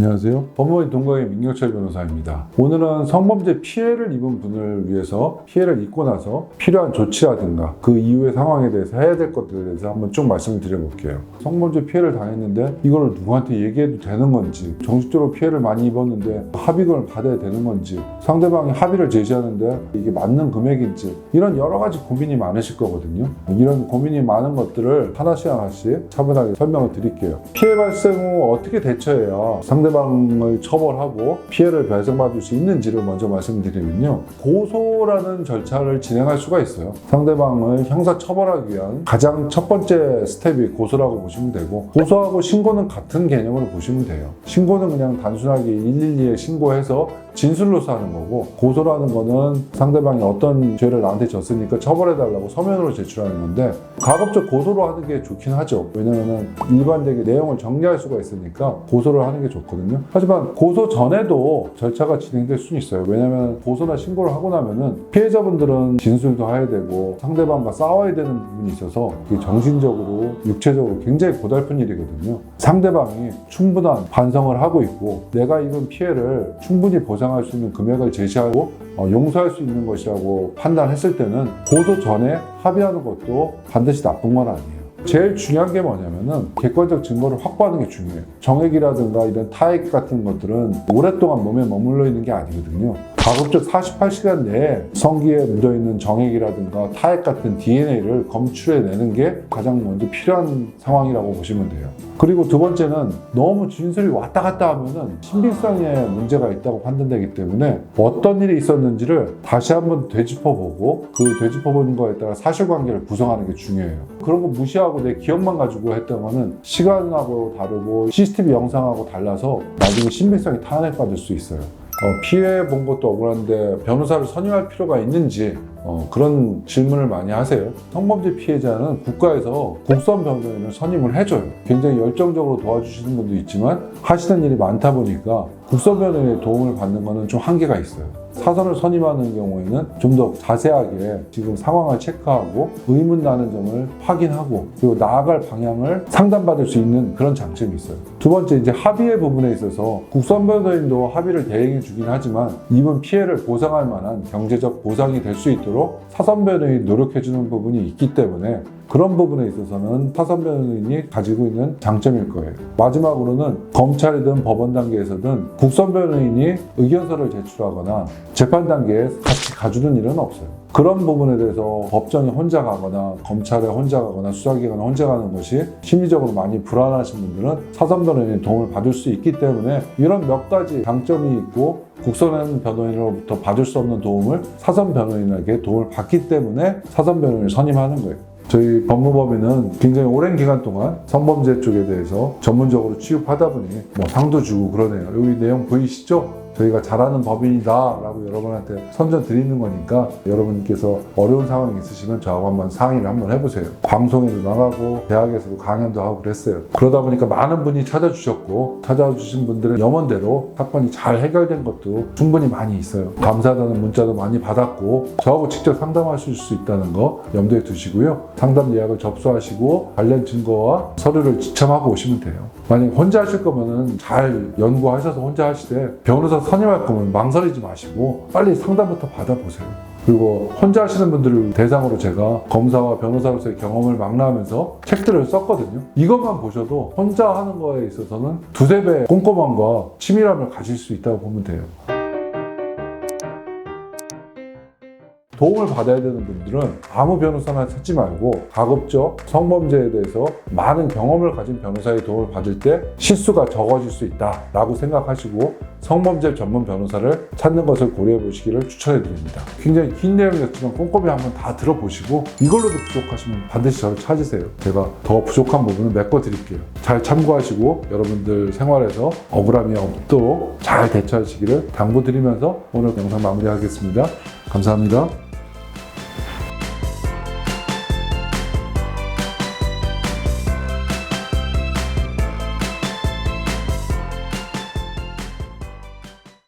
안녕하세요. 법무법인 동거의 민경철 변호사입니다. 오늘은 성범죄 피해를 입은 분을 위해서 피해를 입고 나서 필요한 조치라든가 그 이후의 상황에 대해서 해야 될 것들에 대해서 한번 쭉 말씀을 드려볼게요. 성범죄 피해를 당했는데 이걸 누구한테 얘기해도 되는 건지, 정식적으로 피해를 많이 입었는데 합의금을 받아야 되는 건지, 상대방이 합의를 제시하는데 이게 맞는 금액인지, 이런 여러 가지 고민이 많으실 거거든요. 이런 고민이 많은 것들을 하나씩 차분하게 설명을 드릴게요. 피해 발생 후 어떻게 대처해야 상대방을 처벌하고 피해를 발생받을 수 있는지를 먼저 말씀드리면요. 고소라는 절차를 진행할 수가 있어요. 상대방을 형사 처벌하기 위한 가장 첫 번째 스텝이 고소라고 보시면 되고, 고소하고 신고는 같은 개념으로 보시면 돼요. 신고는 그냥 단순하게 112에 신고해서 진술로서 하는 거고, 고소라는 거는 상대방이 어떤 죄를 나한테 졌으니까 처벌해달라고 서면으로 제출하는 건데, 가급적 고소로 하는 게 좋긴 하죠. 왜냐면은 일관되게 내용을 정리할 수가 있으니까 고소를 하는 게 좋거든요. 하지만 고소 전에도 절차가 진행될 수는 있어요. 왜냐면 고소나 신고를 하고 나면은 피해자분들은 진술도 해야 되고 상대방과 싸워야 되는 부분이 있어서 그게 정신적으로, 육체적으로 굉장히 고달픈 일이거든요. 상대방이 충분한 반성을 하고 있고 내가 입은 피해를 충분히 보상할 수 있는 금액을 제시하고 용서할 수 있는 것이라고 판단했을 때는 고소 전에 합의하는 것도 반드시 나쁜 건 아니에요. 제일 중요한 게 뭐냐면은 객관적 증거를 확보하는 게 중요해요. 정액이라든가 이런 타액 같은 것들은 오랫동안 몸에 머물러 있는 게 아니거든요. 가급적 48시간 내에 성기에 묻어있는 정액이라든가 타액 같은 DNA를 검출해내는 게 가장 먼저 필요한 상황이라고 보시면 돼요. 그리고 두 번째는 너무 진술이 왔다 갔다 하면은 신빙성에 문제가 있다고 판단되기 때문에 어떤 일이 있었는지를 다시 한번 되짚어보고 그 되짚어보는 거에 따라 사실관계를 구성하는 게 중요해요. 그런 거 무시하고 내 기억만 가지고 했던 거는 시간하고 다르고 CCTV 영상하고 달라서 나중에 신빙성이 탄핵받을 수 있어요. 피해 본 것도 억울한데 변호사를 선임할 필요가 있는지 그런 질문을 많이 하세요. 성범죄 피해자는 국가에서 국선 변호인을 선임을 해줘요. 굉장히 열정적으로 도와주시는 분도 있지만 하시는 일이 많다 보니까 국선 변호인의 도움을 받는 거는 좀 한계가 있어요. 사선을 선임하는 경우에는 좀 더 자세하게 지금 상황을 체크하고 의문 나는 점을 확인하고 그리고 나아갈 방향을 상담받을 수 있는 그런 장점이 있어요. 두 번째, 이제 합의의 부분에 있어서 국선 변호인도 합의를 대행해 주긴 하지만 입은 피해를 보상할 만한 경제적 보상이 될 수 있도록 사선 변호인이 노력해 주는 부분이 있기 때문에 그런 부분에 있어서는 사선 변호인이 가지고 있는 장점일 거예요. 마지막으로는 검찰이든 법원 단계에서든 국선 변호인이 의견서를 제출하거나 재판 단계에 같이 가주는 일은 없어요. 그런 부분에 대해서 법정에 혼자 가거나 검찰에 혼자 가거나 수사기관에 혼자 가는 것이 심리적으로 많이 불안하신 분들은 사선 변호인의 도움을 받을 수 있기 때문에 이런 몇 가지 장점이 있고 국선 변호인으로부터 받을 수 없는 도움을 사선 변호인에게 도움을 받기 때문에 사선 변호인을 선임하는 거예요. 저희 법무법인은 굉장히 오랜 기간 동안 성범죄 쪽에 대해서 전문적으로 취급하다 보니 상도 주고 그러네요. 여기 내용 보이시죠? 저희가 잘하는 법인이다 라고 여러분한테 선전 드리는 거니까 여러분께서 어려운 상황이 있으시면 저하고 한번 상의를 한번 해보세요. 방송에도 나가고 대학에서도 강연도 하고 그랬어요. 그러다 보니까 많은 분이 찾아주셨고 찾아주신 분들은 염원대로 사건이 잘 해결된 것도 충분히 많이 있어요. 감사하다는 문자도 많이 받았고 저하고 직접 상담하실 수 있다는 거 염두에 두시고요. 상담 예약을 접수하시고 관련 증거와 서류를 지참하고 오시면 돼요. 만약에 혼자 하실 거면은 잘 연구하셔서 혼자 하시되 변호사 선임할 거면 망설이지 마시고 빨리 상담부터 받아보세요. 그리고 혼자 하시는 분들을 대상으로 제가 검사와 변호사로서의 경험을 망라하면서 책들을 썼거든요. 이것만 보셔도 혼자 하는 거에 있어서는 두세 배 꼼꼼함과 치밀함을 가질 수 있다고 보면 돼요. 도움을 받아야 되는 분들은 아무 변호사나 찾지 말고 가급적 성범죄에 대해서 많은 경험을 가진 변호사의 도움을 받을 때 실수가 적어질 수 있다라고 생각하시고 성범죄 전문 변호사를 찾는 것을 고려해 보시기를 추천해 드립니다. 굉장히 긴 내용이었지만 꼼꼼히 한번 다 들어보시고 이걸로도 부족하시면 반드시 저를 찾으세요. 제가 더 부족한 부분은 메꿔 드릴게요. 잘 참고하시고 여러분들 생활에서 억울함이 없도록 잘 대처하시기를 당부드리면서 오늘 영상 마무리하겠습니다. 감사합니다.